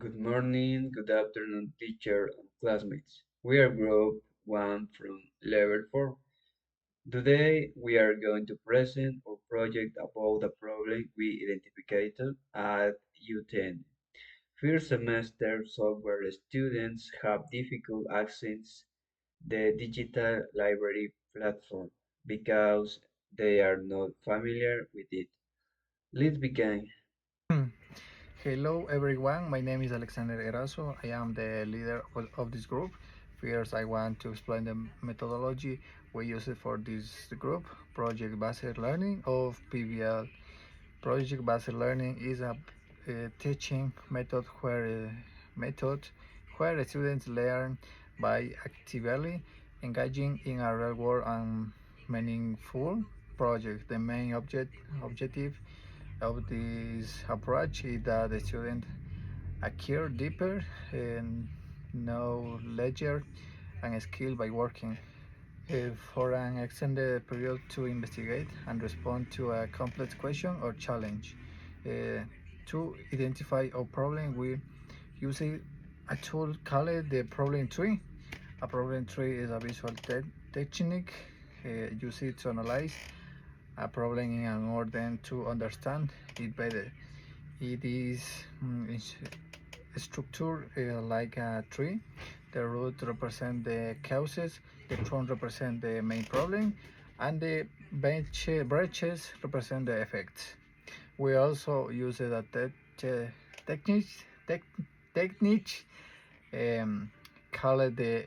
Good morning, good afternoon, teacher and classmates. We are group 1 from level 4. Today we are going to present our project about a problem we identified at U10. First semester software students have difficult access the digital library platform because they are not familiar with it. Let's begin. Hmm. Hello everyone, my name is Alexander Erazo. I am the leader of this group. First, I want to explain the methodology we use it for this group, project-based learning of PBL. Project-based learning is a teaching method where students learn by actively engaging in a real-world and meaningful project. The main objective of this approach is that the student acquire deeper knowledge and skill by working for an extended period to investigate and respond to a complex question or challenge. Uh, to identify a problem, we use a tool called the problem tree. A problem tree is a visual technique used to analyze a problem in an order to understand it better. It is structured like a tree. The root represent the causes, the trunk represent the main problem, and the branches represent the effects. We also use a technique, tech, technique um, called the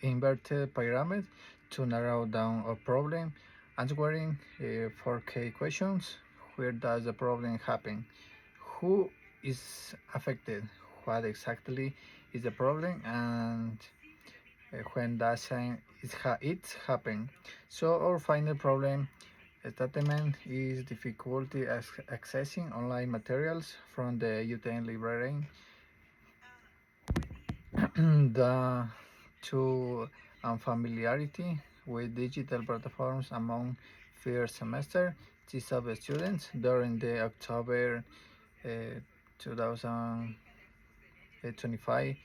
inverted pyramid to narrow down a problem, answering 4K questions. Where does the problem happen? Who is affected? What exactly is the problem? And when does it happen? So our final problem statement is difficulty accessing online materials from the UTN library. The to unfamiliarity with digital platforms among first semester TSAB students during the October uh, 2025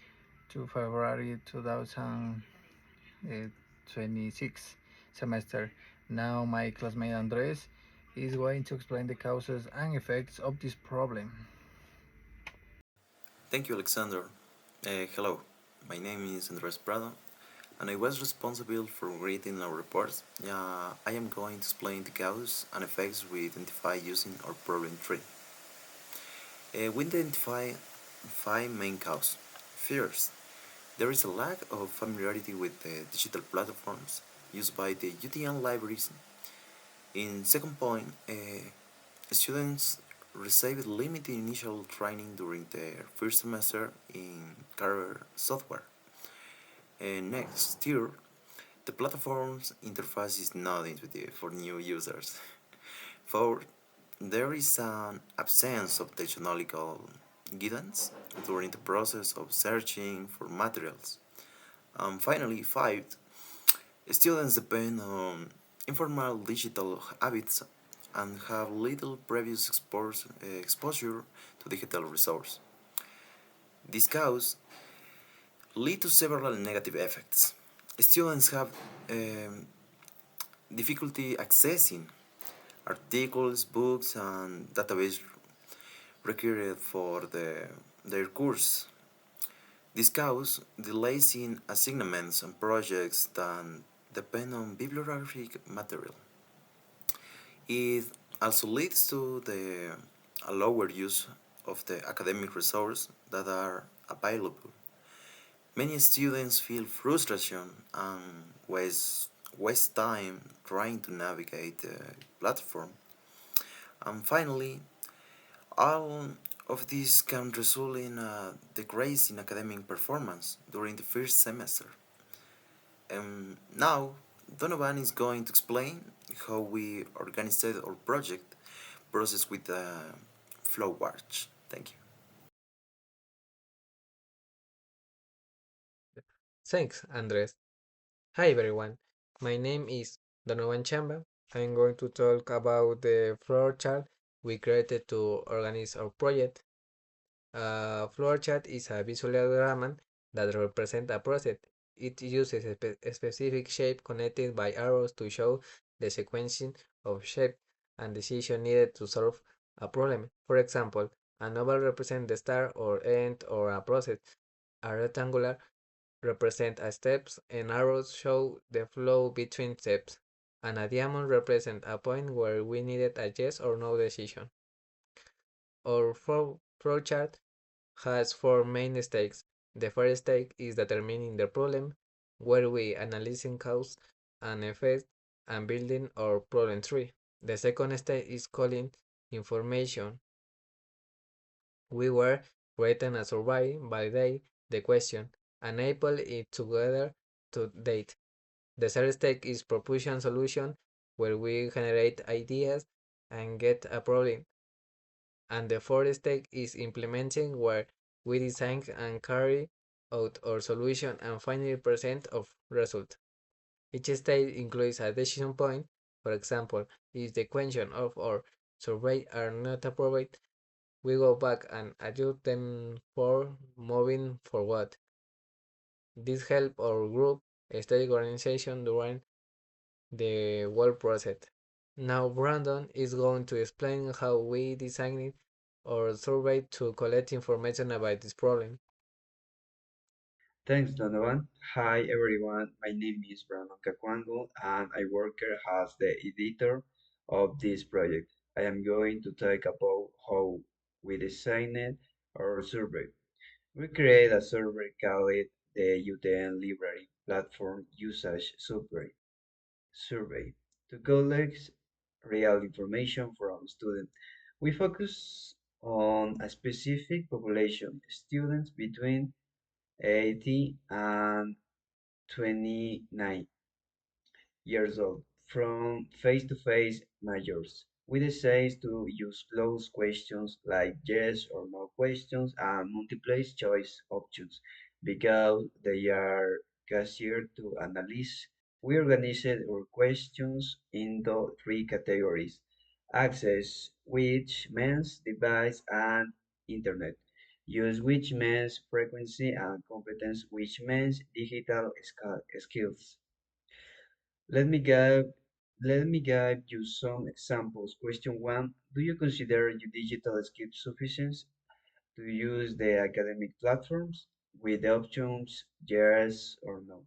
to February 2026 semester. Now my classmate Andres is going to explain the causes and effects of this problem. Thank you, Alexander. Hello, my name is Andres Prado, and I was responsible for writing our report. I am going to explain the causes and effects we identify using our problem tree. We identify five main causes. First, there is a lack of familiarity with the digital platforms used by the UTN libraries. In second point, students received limited initial training during their first semester in career software. And next, third, the platform's interface is not intuitive for new users. Fourth, there is an absence of technological guidance during the process of searching for materials. And finally, fifth, students depend on informal digital habits and have little previous exposure to digital resources. This cause lead to several negative effects. Students have um, difficulty accessing articles, books, and database required for their course. This causes delays in assignments and projects that depend on bibliographic material. It also leads to the a lower use of the academic resources that are available. Many students feel frustration and waste time trying to navigate the platform. And finally, all of this can result in a decrease in academic performance during the first semester. And now, Donovan is going to explain how we organized our project process with the flow watch. Thank you. Thanks, Andres. Hi, everyone. My name is Donovan Chamba. I'm going to talk about the floor chart we created to organize our project. A flowchart is a visual diagram that represents a process. It uses a specific shape connected by arrows to show the sequencing of shapes and decisions needed to solve a problem. For example, an oval represents the start or end or a process. A rectangular represents a steps and arrows show the flow between steps. And a diamond represents a point where we needed a yes or no decision. Our flowchart has four main stakes. The first stake is determining the problem, where we analyzing cause and effect and building our problem tree. The second stake is calling information. We were creating a survey, validate the question, enable it together to date. The third step is proposition solution, where we generate ideas and get a problem. And the fourth step is implementing, where we design and carry out our solution and finally present of result. Each stage includes a decision point. For example, if the question of our survey are not approved, we go back and adjust them for moving forward. This helps our group stay organization during the whole process. Now Brandon is going to explain how we designed our survey to collect information about this problem. Thanks, Donovan. Hi, everyone. My name is Brandon Cacuango, and I work as the editor of this project. I am going to talk about how we designed our survey. We create a survey called the UTN Library Platform Usage Survey to collect real information from students. We focus on a specific population, students between 18 and 29 years old, from face-to-face majors. We decide to use closed questions like yes or no questions and multiple choice options because they are easier to analyze. We organized our questions into three categories: access, which means device and internet; use, which means frequency; and competence, which means digital skills. Let me give Let me give you some examples. Question one: do you consider your digital skills sufficient to use the academic platforms? With the options yes or no.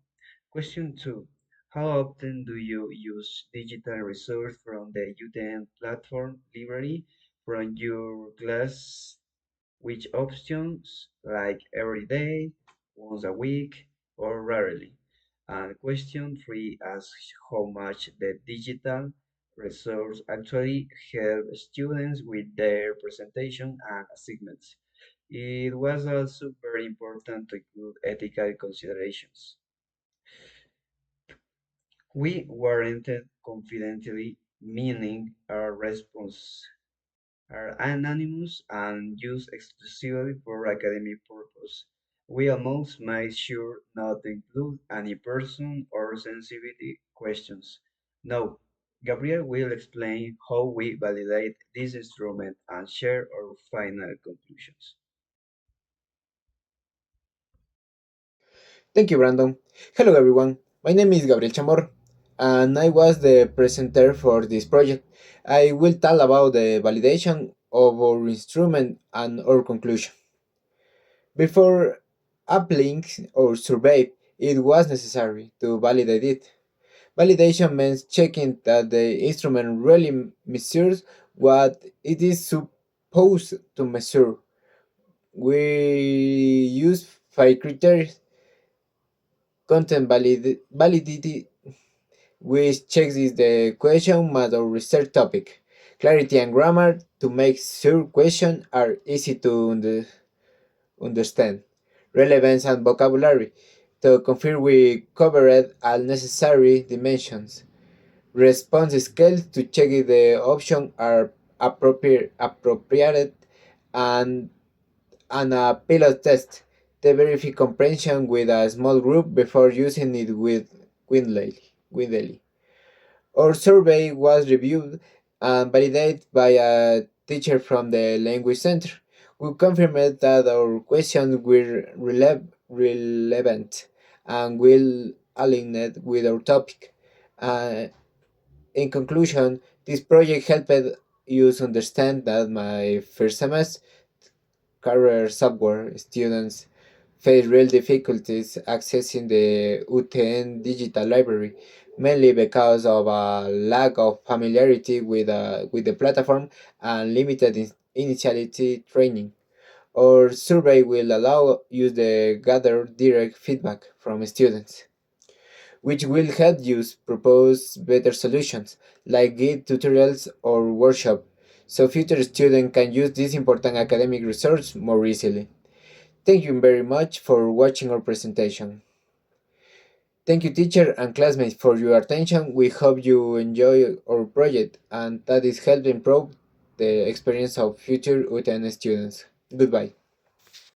Question two: how often do you use digital resource from the UTN platform library from your class? Which options, like every day, once a week, or rarely? And question three asks how much the digital resource actually help students with their presentation and assignments. It was also very important to include ethical considerations. We warranted confidentially, meaning our response are anonymous and used exclusively for academic purpose. We almost made sure not to include any person or sensitivity questions. Now, Gabriel will explain how we validate this instrument and share our final conclusions. Thank you, Brandon. Hello, everyone. My name is Gabriel Chamorro, and I was the presenter for this project. I will tell about the validation of our instrument and our conclusion. Before applying our survey, it was necessary to validate it. Validation means checking that the instrument really measures what it is supposed to measure. We use five criteria: content validity, which checks if the question matches our research topic; clarity and grammar, to make sure questions are easy to understand; relevance and vocabulary, to confirm we covered all necessary dimensions; response scale, to check if the options are appropriate; and a pilot test, to verify comprehension with a small group before using it widely. Our survey was reviewed and validated by a teacher from the Language Center. We confirmed that our questions were relevant and well aligned with our topic. Uh, in conclusion, this project helped us understand that my first semester career software students face real difficulties accessing the UTN digital library, mainly because of a lack of familiarity with the platform and limited initiality training. Our survey will allow you to gather direct feedback from students, which will help you propose better solutions, like guide tutorials or workshop, so future students can use this important academic resource more easily. Thank you very much for watching our presentation. Thank you teacher and classmates for your attention. We hope you enjoy our project and that is helped improve the experience of future UTN students. Goodbye.